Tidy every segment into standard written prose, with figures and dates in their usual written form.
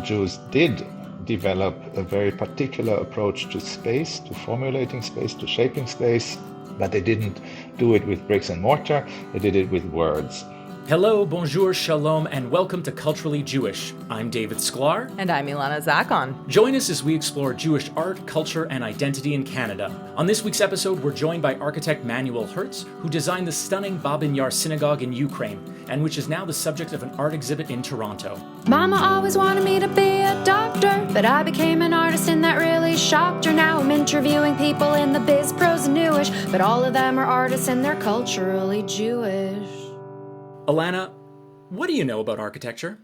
Jews did develop a very particular approach to space, to formulating space, to shaping space, but they didn't do it with bricks and mortar, they did it with words. Hello, bonjour, shalom, and welcome to Culturally Jewish. I'm David Sklar. And I'm Ilana Zakon. Join us as we explore Jewish art, culture, and identity in Canada. On this week's episode, we're joined by architect Manuel Herz, who designed the stunning Babyn Yar synagogue in Ukraine, and which is now the subject of an art exhibit in Toronto. Mama always wanted me to be a doctor, but I became an artist and that really shocked her. Now I'm interviewing people in the biz, pros, and newish, but all of them are artists and they're culturally Jewish. Alana, what do you know about architecture?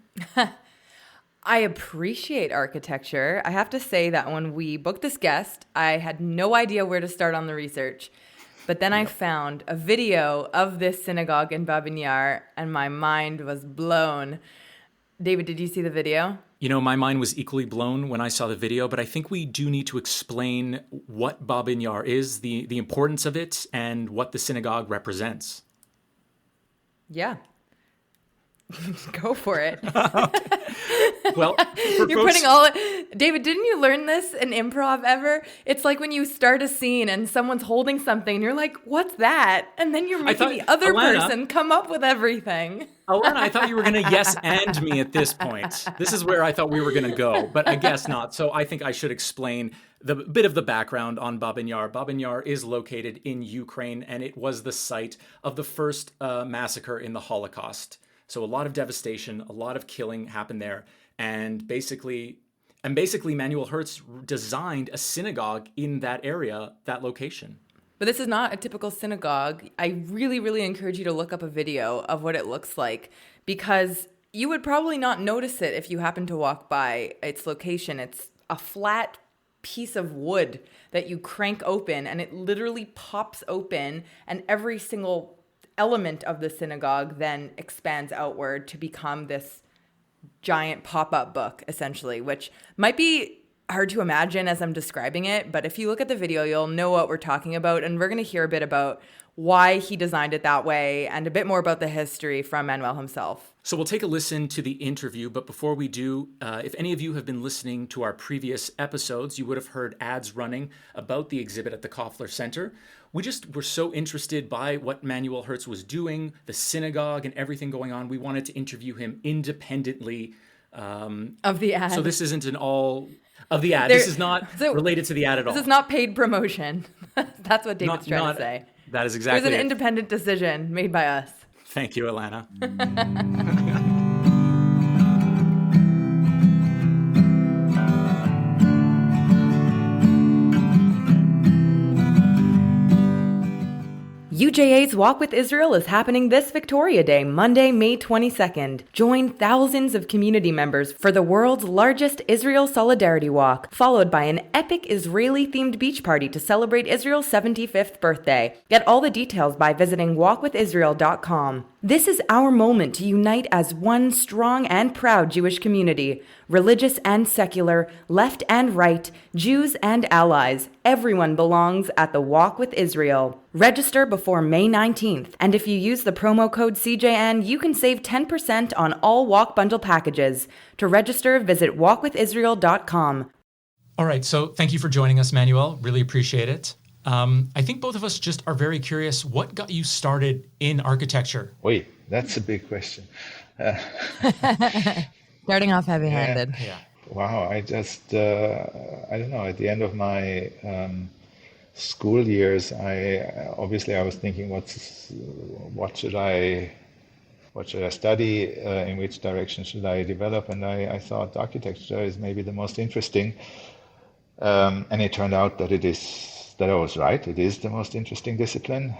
I appreciate architecture. I have to say that when we booked this guest, I had no idea where to start on the research. But then I found a video of this synagogue in Babyn Yar, and my mind was blown. David, did you see the video? You know, my mind was equally blown when I saw the video, but I think we do need to explain what Babyn Yar is, the importance of it, and what the synagogue represents. Yeah. Go for it. Well, you're putting all it. David, didn't you learn this in improv ever? It's like when you start a scene and someone's holding something and you're like, what's that? And then you're making the other person come up with everything. Alana, I thought you were going to yes and me at this point. This is where I thought we were going to go, but I guess not. So I think I should explain the bit of the background on Babyn Yar. Babyn Yar is located in Ukraine, and it was the site of the first massacre in the Holocaust. So a lot of devastation, a lot of killing happened there. And basically Manuel Herz designed a synagogue in that area, that location. But this is not a typical synagogue. I really, really encourage you to look up a video of what it looks like, because you would probably not notice it if you happen to walk by its location. It's a flat piece of wood that you crank open, and it literally pops open, and every single element of the synagogue then expands outward to become this giant pop-up book, essentially, which might be hard to imagine as I'm describing it, but if you look at the video, you'll know what we're talking about, and we're going to hear a bit about why he designed it that way and a bit more about the history from Manuel himself. So we'll take a listen to the interview, but before we do, if any of you have been listening to our previous episodes, you would have heard ads running about the exhibit at the Koffler Centre. We just were so interested by what Manuel Herz was doing, the synagogue and everything going on. We wanted to interview him independently. Of the ad. So this isn't an all of the ad. This is not related to the ad at all. This is not paid promotion. That's what David's trying to say. That is exactly it was an independent decision made by us. Thank you, Alana. UJA's Walk with Israel is happening this Victoria Day, Monday, May 22nd. Join thousands of community members for the world's largest Israel Solidarity Walk, followed by an epic Israeli-themed beach party to celebrate Israel's 75th birthday. Get all the details by visiting walkwithisrael.com. This is our moment to unite as one strong and proud Jewish community. Religious and secular, left and right, Jews and allies, everyone belongs at the Walk with Israel. Register before May 19th, and if you use the promo code CJN, you can save 10% on all Walk Bundle packages. To register, visit walkwithisrael.com. All right, so thank you for joining us, Manuel. Really appreciate it. I think both of us just are very curious, what got you started in architecture? Wait, that's a big question. Starting off heavy-handed. Yeah. Wow, I just, I don't know, at the end of my school years, I was thinking, what should I study, in which direction should I develop, and I thought architecture is maybe the most interesting, and it turned out that I was right, it is the most interesting discipline,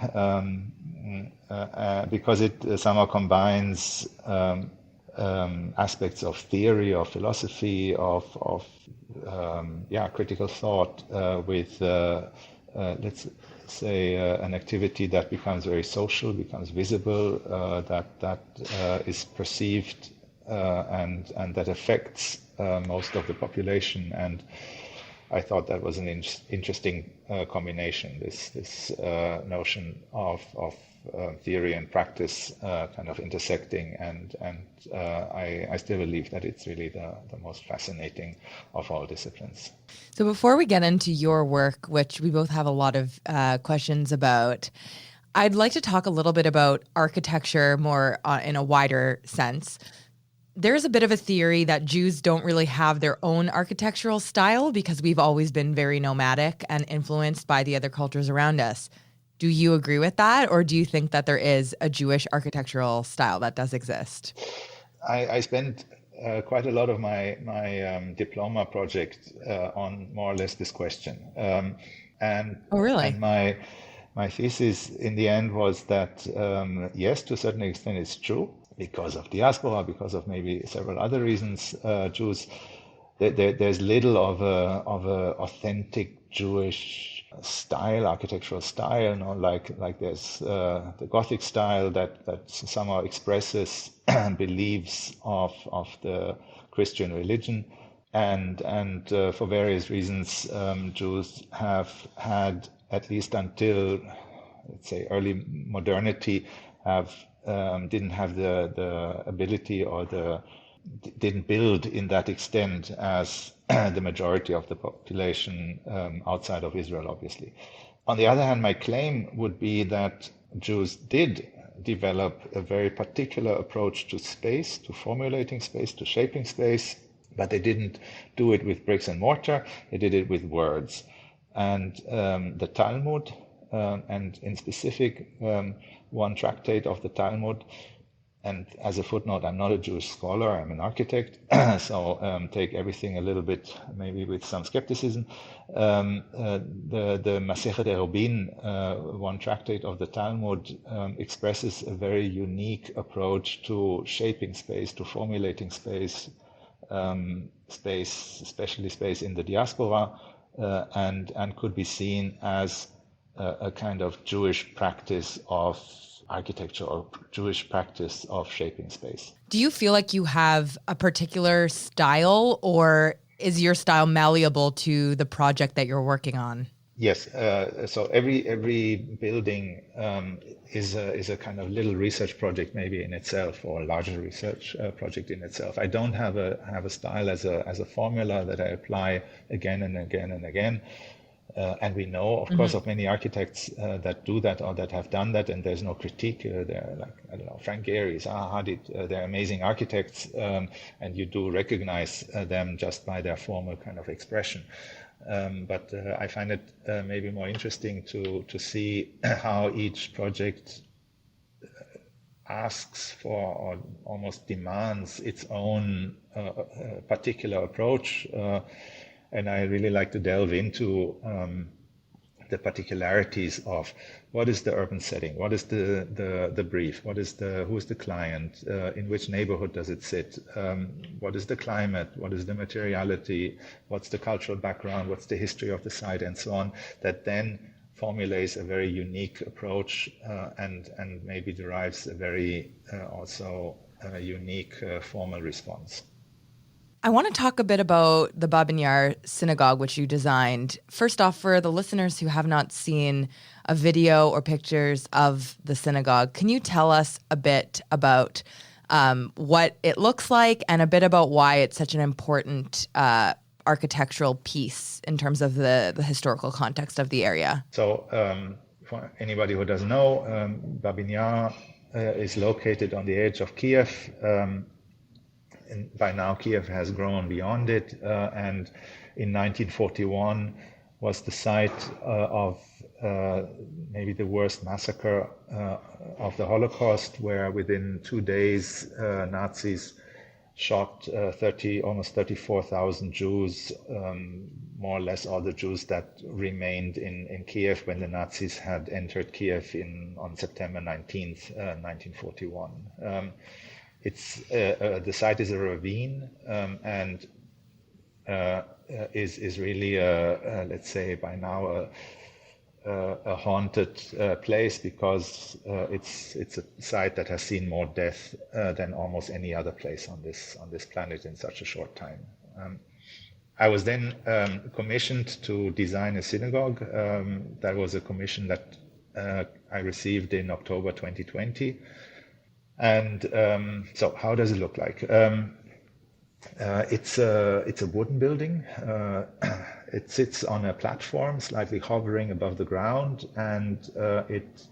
because it somehow combines aspects of theory, of philosophy, of critical thought with, let's say, an activity that becomes very social, becomes visible, that is perceived and that affects most of the population. And I thought that was an interesting combination. This notion of theory and practice kind of intersecting, and I still believe that it's really the most fascinating of all disciplines. So before we get into your work, which we both have a lot of questions about, I'd like to talk a little bit about architecture more in a wider sense. There's a bit of a theory that Jews don't really have their own architectural style because we've always been very nomadic and influenced by the other cultures around us. Do you agree with that, or do you think that there is a Jewish architectural style that does exist? I spent quite a lot of my diploma project on more or less this question. And Oh, really? And my thesis in the end was that yes, to a certain extent it's true, because of diaspora, because of maybe several other reasons. Jews, there's little of a authentic Jewish style, architectural style, like there's the Gothic style that somehow expresses beliefs of the Christian religion, and for various reasons, Jews have had, at least until, let's say, early modernity, didn't have the ability, or didn't build in that extent as the majority of the population outside of Israel, obviously. On the other hand, my claim would be that Jews did develop a very particular approach to space, to formulating space, to shaping space, but they didn't do it with bricks and mortar, they did it with words. And the Talmud, and in specific, one tractate of the Talmud, and as a footnote, I'm not a Jewish scholar, I'm an architect, so take everything a little bit, maybe with some skepticism. The massacres, one tractate of the Talmud, expresses a very unique approach to shaping space, to formulating space, especially space in the diaspora, and could be seen as a kind of Jewish practice of architecture, or Jewish practice of shaping space. Do you feel like you have a particular style, or is your style malleable to the project that you're working on? Yes. So every building is a kind of little research project, maybe in itself, or a larger research project in itself. I don't have a style as a formula that I apply again and again and again. And we know, of course, of many architects that do that, or that have done that, and there's no critique. They're like, I don't know, Frank Gehry, Zaha Hadid, they're amazing architects, and you do recognize them just by their formal kind of expression. But I find it maybe more interesting to see how each project asks for, or almost demands, its own particular approach. And I really like to delve into the particularities of what is the urban setting, what is the brief, who is the client, in which neighborhood does it sit, what is the climate, what is the materiality, what's the cultural background, what's the history of the site, and so on, that then formulates a very unique approach and maybe derives a very also unique formal response. I want to talk a bit about the Babyn Yar synagogue, which you designed. First off, for the listeners who have not seen a video or pictures of the synagogue, can you tell us a bit about what it looks like, and a bit about why it's such an important architectural piece in terms of the historical context of the area? So for anybody who doesn't know, Babyn Yar is located on the edge of Kiev. And by now, Kiev has grown beyond it, and in 1941 was the site of maybe the worst massacre of the Holocaust, where within 2 days Nazis shot almost 34,000 Jews, more or less all the Jews that remained in Kiev when the Nazis had entered Kiev on September 19th, 1941. The site is a ravine, and is really let's say by now a haunted place, because it's a site that has seen more death than almost any other place on this planet in such a short time. I was then commissioned to design a synagogue. That was a commission that I received in October 2020. And so how does it look like? It's a wooden building. It sits on a platform, slightly hovering above the ground, and it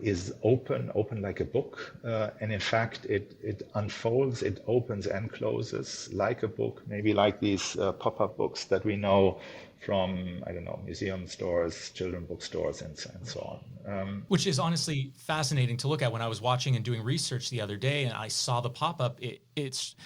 is open like a book. And in fact, it unfolds, it opens and closes like a book, maybe like these pop-up books that we know from, I don't know, museum stores, children bookstores, and so on. Which is honestly fascinating to look at. When I was watching and doing research the other day, and I saw the pop-up, it's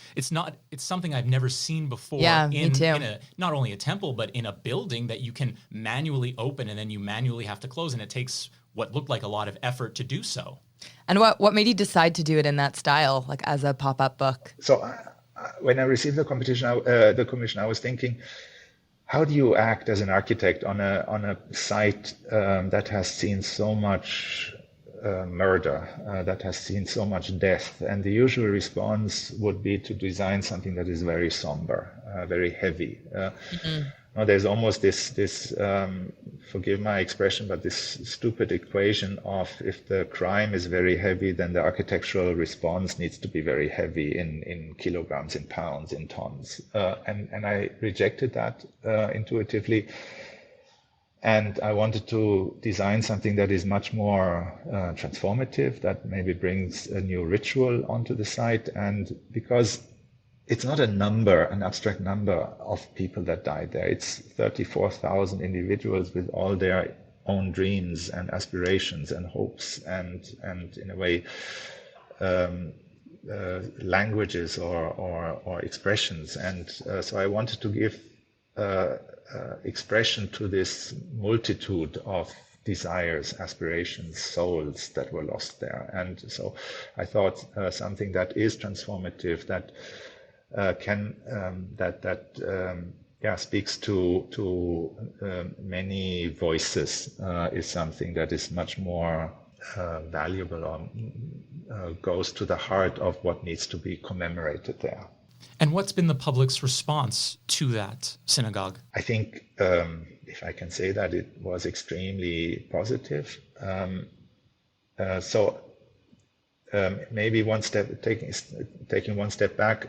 something I've never seen before. Yeah, me too. In not only a temple, but in a building that you can manually open and then you manually have to close, and it takes what looked like a lot of effort to do so. And what made you decide to do it in that style, like as a pop-up book? So when I received the commission, I was thinking, how do you act as an architect on a site that has seen so much murder, that has seen so much death? And the usual response would be to design something that is very somber, very heavy. Now, there's almost this forgive my expression, but this stupid equation of if the crime is very heavy, then the architectural response needs to be very heavy in kilograms, in pounds, in tons. And I rejected that intuitively. And I wanted to design something that is much more transformative, that maybe brings a new ritual onto the site. And because it's not a number, an abstract number of people that died there. It's 34,000 individuals with all their own dreams and aspirations and hopes and in a way, languages or expressions. And so I wanted to give expression to this multitude of desires, aspirations, souls that were lost there. And so I thought something that is transformative, that speaks to many voices, is something that is much more valuable or goes to the heart of what needs to be commemorated there. And what's been the public's response to that synagogue? I think, if I can say that, it was extremely positive. Maybe taking one step back,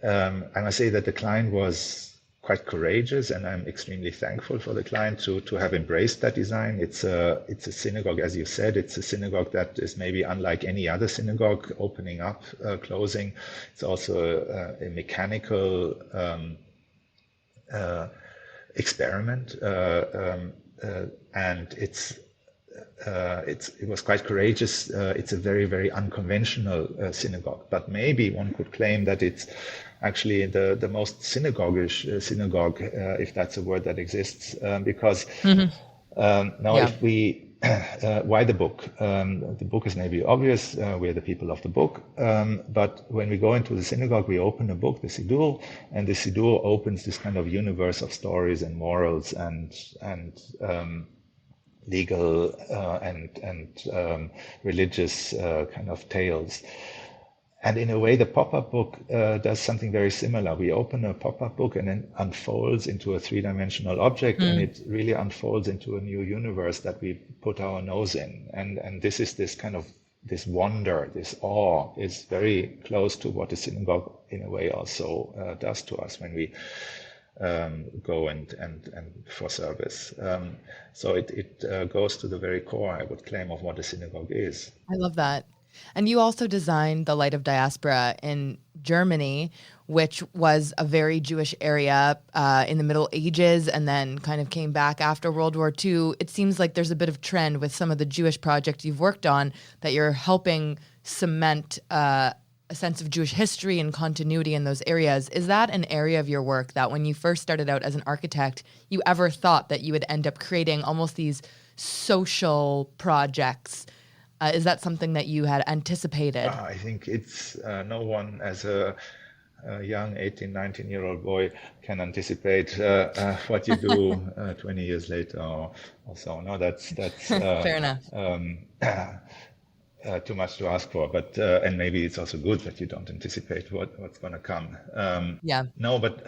I must say that the client was quite courageous, and I'm extremely thankful for the client to have embraced that design. It's a synagogue, as you said. It's a synagogue that is maybe unlike any other synagogue, opening up, closing. It's also a mechanical experiment, and it was quite courageous. It's a very, very unconventional synagogue, but maybe one could claim that it's actually the most synagoguish synagogue, if that's a word that exists, because if we why the book? The book is maybe obvious. We're the people of the book, but when we go into the synagogue, we open a book, the Siddur, and the Siddur opens this kind of universe of stories and morals and legal and religious kind of tales. And in a way, the pop-up book does something very similar. We open a pop-up book and then unfolds into a three-dimensional object, and it really unfolds into a new universe that we put our nose in. And this is this kind of this wonder, this awe is very close to what the synagogue in a way also does to us when we go and for service. So it goes to the very core, I would claim, of what a synagogue is. I love that. And you also designed the Light of Diaspora in Germany, which was a very Jewish area in the Middle Ages, and then kind of came back after World War II. It seems like there's a bit of trend with some of the Jewish projects you've worked on that you're helping cement a sense of Jewish history and continuity in those areas. Is that an area of your work that when you first started out as an architect, you ever thought that you would end up creating almost these social projects? Is that something that you had anticipated? I think it's no one as a young 18, 19-year-old boy can anticipate what you do 20 years later or so. No, that's fair enough. too much to ask for, but and maybe it's also good that you don't anticipate what's going to come. Yeah. No, but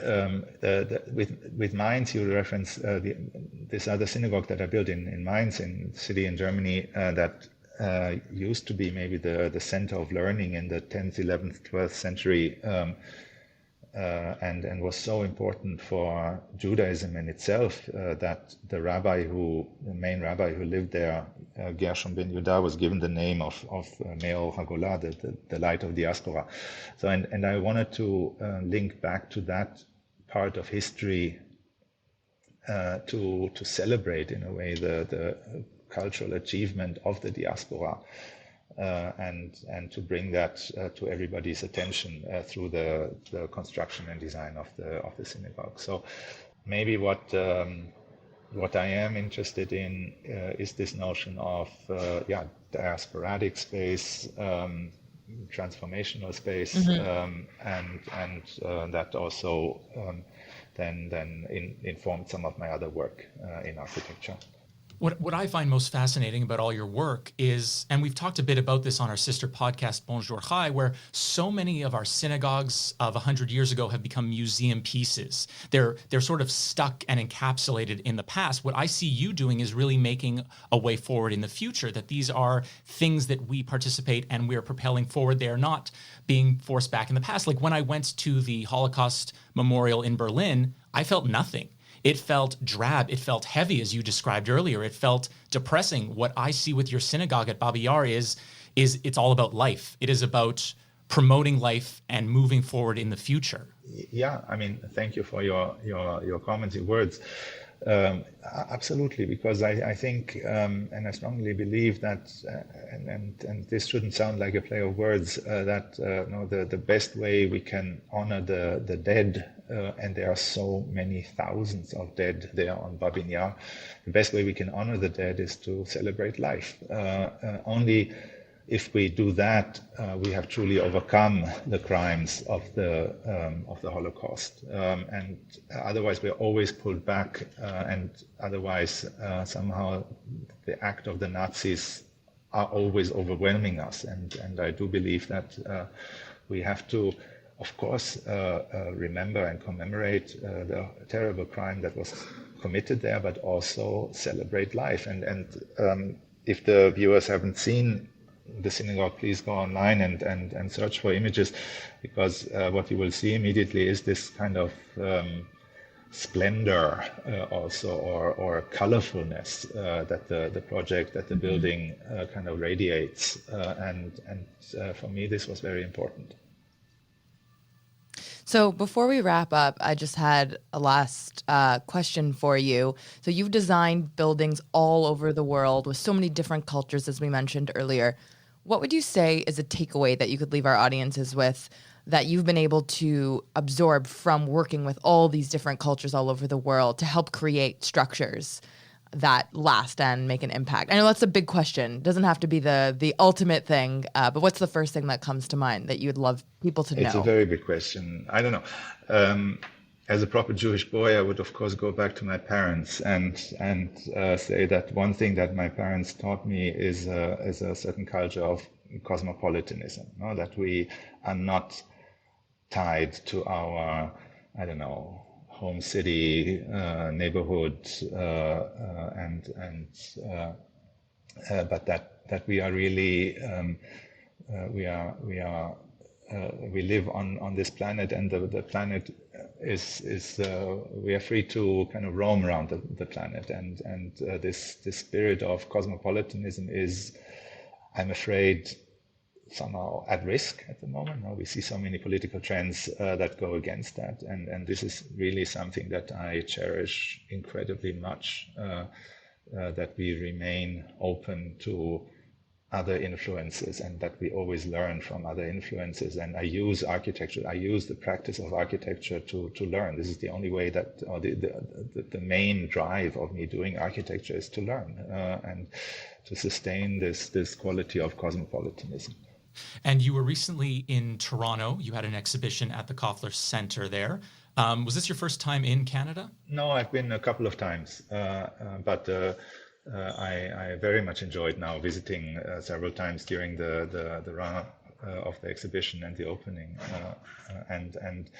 with Mainz, you reference this other synagogue that I built in Mainz, in city in Germany, that used to be maybe the center of learning in the 10th, 11th, 12th century. And was so important for Judaism in itself that the main rabbi who lived there, Gershom ben Yehuda, was given the name of Me'or HaGolah, the light of diaspora. So, and I wanted to link back to that part of history to celebrate in a way the cultural achievement of the diaspora. And to bring that to everybody's attention through the construction and design of the synagogue. So maybe what I am interested in is this notion of diasporadic space, transformational space, and that also then informed some of my other work in architecture. What I find most fascinating about all your work is, and we've talked a bit about this on our sister podcast, Bonjour Chai, where so many of our synagogues of 100 years ago have become museum pieces. They're sort of stuck and encapsulated in the past. What I see you doing is really making a way forward in the future, that these are things that we participate and we're propelling forward. They're not being forced back in the past. Like when I went to the Holocaust Memorial in Berlin, I felt nothing. It felt drab. It felt heavy, as you described earlier. It felt depressing. What I see with your synagogue at Babyn Yar is it's all about life. It is about promoting life and moving forward in the future. Yeah, I mean, thank you for your comments, your words. Absolutely, because I think, and I strongly believe that, and this shouldn't sound like a play of words, that the best way we can honor the dead, and there are so many thousands of dead there on Babyn Yar, the best way we can honor the dead is to celebrate life. Only if we do that, we have truly overcome the crimes of the Holocaust, and otherwise we're always pulled back, and otherwise somehow the act of the Nazis are always overwhelming us, and I do believe that we have to, of course, remember and commemorate the terrible crime that was committed there, but also celebrate life. And if the viewers haven't seen the synagogue, please go online and search for images, because what you will see immediately is this kind of splendor also, or colorfulness that the project, that the building kind of radiates. And for me, this was very important. So before we wrap up, I just had a last question for you. So you've designed buildings all over the world with so many different cultures, as we mentioned earlier. What would you say is a takeaway that you could leave our audiences with that you've been able to absorb from working with all these different cultures all over the world to help create structures that last and make an impact? I know that's a big question. It doesn't have to be the ultimate thing, but what's the first thing that comes to mind that you would love people to know? It's a very big question. I don't know. As a proper Jewish boy, I would, of course, go back to my parents and say that one thing that my parents taught me is a certain culture of cosmopolitanism, no? That we are not tied to our, I don't know, home city, neighborhood, but that we are really we live on this planet, and the planet is we are free to kind of roam around the planet, and this spirit of cosmopolitanism is, I'm afraid, somehow at risk at the moment. Now we see so many political trends that go against that, and this is really something that I cherish incredibly much, that we remain open to other influences, and that we always learn from other influences. And I use architecture, I use the practice of architecture to learn. This is the only way that, or the main drive of me doing architecture is to learn and to sustain this quality of cosmopolitanism. And you were recently in Toronto. You had an exhibition at the Koffler Centre there. Was this your first time in Canada? No, I've been a couple of times, but I very much enjoyed now visiting several times during the run of the exhibition and the opening, and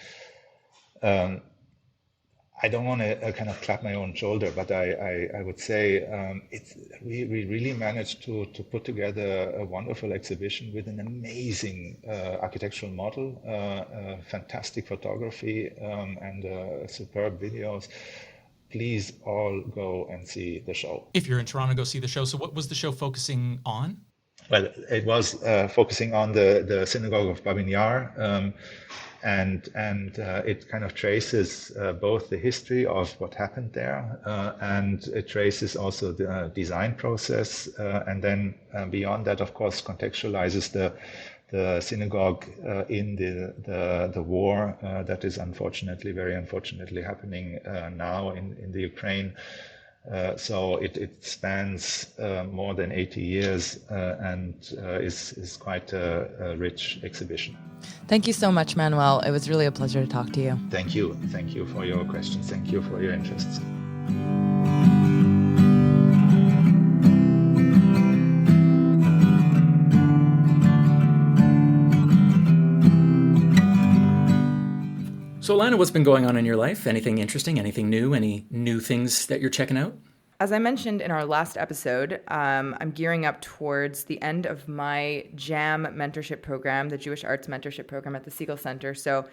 I don't want to kind of clap my own shoulder, but I would say we really managed to put together a wonderful exhibition with an amazing architectural model, fantastic photography, and superb videos. Please all go and see the show. If you're in Toronto, go see the show. So what was the show focusing on? Well, it was focusing on the synagogue of Babyn Yar, and it kind of traces both the history of what happened there, and it traces also the design process, and then beyond that, of course, contextualizes the synagogue in the war that is very unfortunately happening now in the Ukraine. So it spans more than 80 years and is quite a rich exhibition. Thank you so much, Manuel. It was really a pleasure to talk to you. Thank you. Thank you for your questions. Thank you for your interests. So, Alana, what's been going on in your life? Anything interesting? Anything new? Any new things that you're checking out? As I mentioned in our last episode, I'm gearing up towards the end of my JAM mentorship program, the Jewish Arts Mentorship Program at the Koffler Centre. So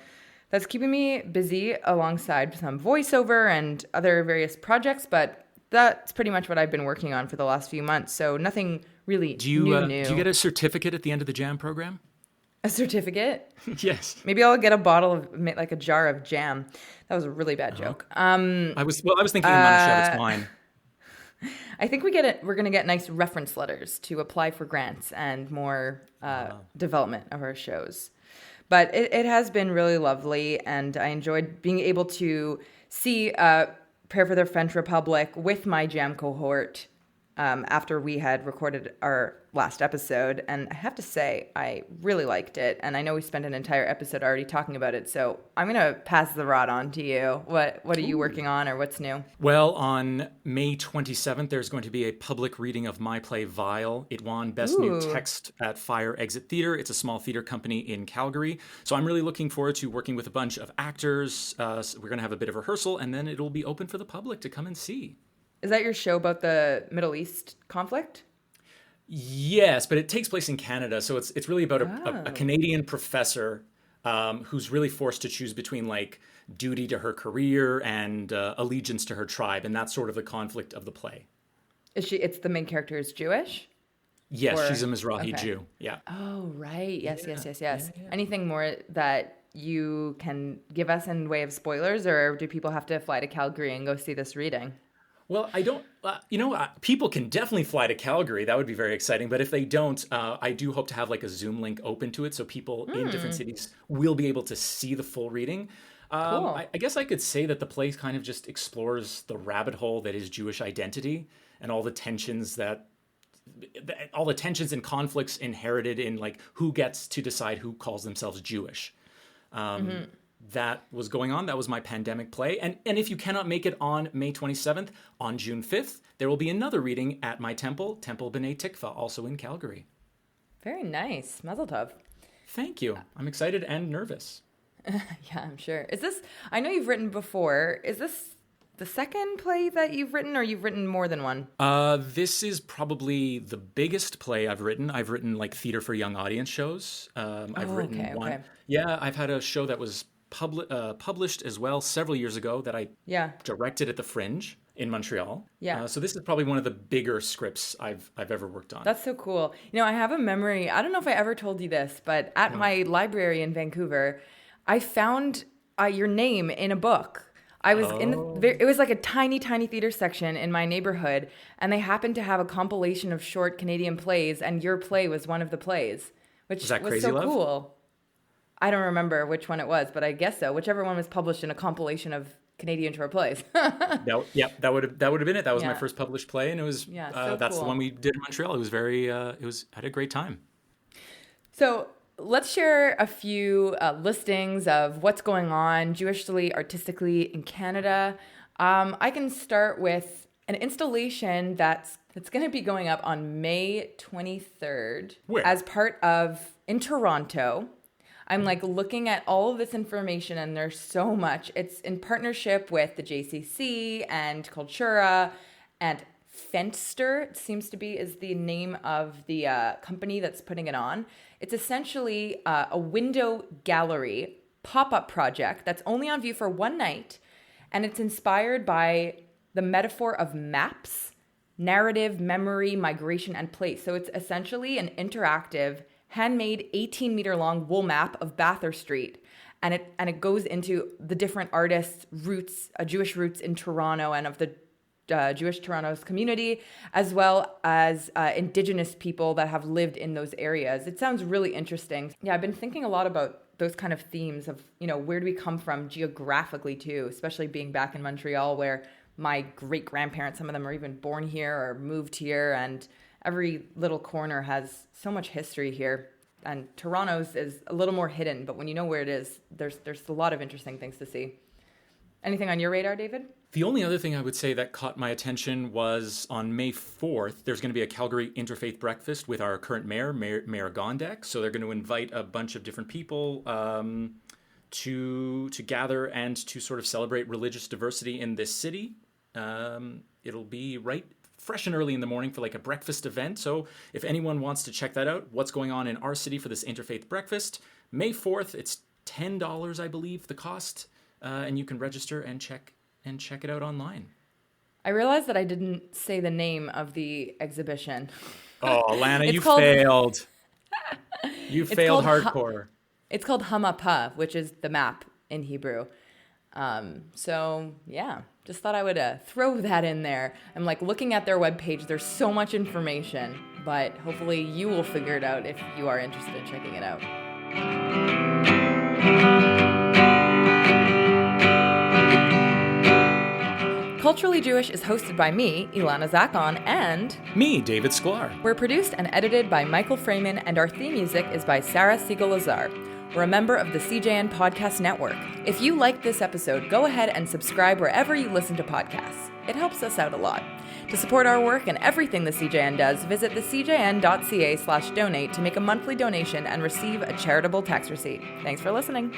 that's keeping me busy alongside some voiceover and other various projects, but that's pretty much what I've been working on for the last few months. So nothing really new. Do you get a certificate at the end of the JAM program? A certificate? Yes. Maybe I'll get a bottle of, like a jar of jam. That was a really bad joke. I was thinking Manischewitz wine. I think we're going to get nice reference letters to apply for grants and more development of our shows. But it has been really lovely, and I enjoyed being able to see Prayer for the French Republic with my jam cohort after we had recorded our last episode. And I have to say, I really liked it. And I know we spent an entire episode already talking about it. So I'm going to pass the rod on to you. What are you working on, or what's new? Well, on May 27th, there's going to be a public reading of my play Vile. It won Best New Text at Fire Exit Theatre. It's a small theatre company in Calgary. So I'm really looking forward to working with a bunch of actors. So we're going to have a bit of rehearsal, and then it'll be open for the public to come and see. Is that your show about the Middle East conflict? Yes, but it takes place in Canada. So it's really about a Canadian professor who's really forced to choose between like duty to her career and allegiance to her tribe. And that's sort of the conflict of the play. It's the main character is Jewish? Yes, she's a Mizrahi Jew. Yeah. Oh, right. Yes. Yeah. Anything more that you can give us in way of spoilers, or do people have to fly to Calgary and go see this reading? Well, I don't, people can definitely fly to Calgary. That would be very exciting. But if they don't, I do hope to have like a Zoom link open to it so people in different cities will be able to see the full reading. Cool. I guess I could say that the play kind of just explores the rabbit hole that is Jewish identity and all the tensions and conflicts inherited in like who gets to decide who calls themselves Jewish. That was going on. That was my pandemic play. And if you cannot make it on May 27th, on June 5th, there will be another reading at my temple, Temple B'nai Tikva, also in Calgary. Very nice. Mazel tov. Thank you. I'm excited and nervous. Yeah, I'm sure. I know you've written before. Is this the second play that you've written, or you've written more than one? This is probably the biggest play I've written. I've written like theater for young audience shows. I've written one. Okay. Yeah, I've had a show that was published as well several years ago that I directed at the Fringe in Montreal. Yeah. So this is probably one of the bigger scripts I've ever worked on. That's so cool. I have a memory. I don't know if I ever told you this, but at my library in Vancouver, I found your name in a book. I was it was like a tiny, tiny theater section in my neighborhood, and they happened to have a compilation of short Canadian plays, and your play was one of the plays, which was Crazy so Love? Cool. I don't remember which one it was, but I guess so. Whichever one was published in a compilation of Canadian short plays. That would have been it. That was my first published play, and it was that's cool. The one we did in Montreal. It was had a great time. So let's share a few listings of what's going on Jewishly, artistically in Canada. I can start with an installation that's It's going to be going up on May 23rd. Where? As part of, in Toronto. I'm like looking at all of this information and there's so much. It's in partnership with the JCC and Cultura and Fenster, it seems to be, is the name of the company that's putting it on. It's essentially a window gallery pop-up project that's only on view for one night. And it's inspired by the metaphor of maps, narrative, memory, migration, and place. So it's essentially an interactive, handmade 18-meter long wool map of Bathurst Street. And it goes into the different artists' roots, Jewish roots in Toronto and of the Jewish Toronto's community, as well as Indigenous people that have lived in those areas. It sounds really interesting. Yeah, I've been thinking a lot about those kind of themes of, where do we come from geographically too, especially being back in Montreal where my great-grandparents, some of them are even born here or moved here, and every little corner has so much history here. And Toronto's is a little more hidden, but when you know where it is, there's a lot of interesting things to see. Anything on your radar, David? The only other thing I would say that caught my attention was on May 4th, there's going to be a Calgary Interfaith Breakfast with our current mayor, Mayor Gondek. So they're going to invite a bunch of different people to gather and to sort of celebrate religious diversity in this city. It'll be right fresh and early in the morning for like a breakfast event. So if anyone wants to check that out, what's going on in our city for this Interfaith Breakfast, May 4th, it's $10, I believe, the cost. And you can register and check it out online. I realized that I didn't say the name of the exhibition. Oh, Lana, you failed. You failed hardcore. It's called Hamapah, which is the map in Hebrew. So yeah, just thought I would throw that in there. I'm like looking at their webpage. There's so much information, but hopefully you will figure it out if you are interested in checking it out. Culturally Jewish is hosted by me, Ilana Zakon, and me, David Sklar. We're produced and edited by Michael Freeman, and our theme music is by Sarah Siegel-Lazar. We're a member of the CJN Podcast Network. If you liked this episode, go ahead and subscribe wherever you listen to podcasts. It helps us out a lot. To support our work and everything the CJN does, visit thecjn.ca/donate to make a monthly donation and receive a charitable tax receipt. Thanks for listening.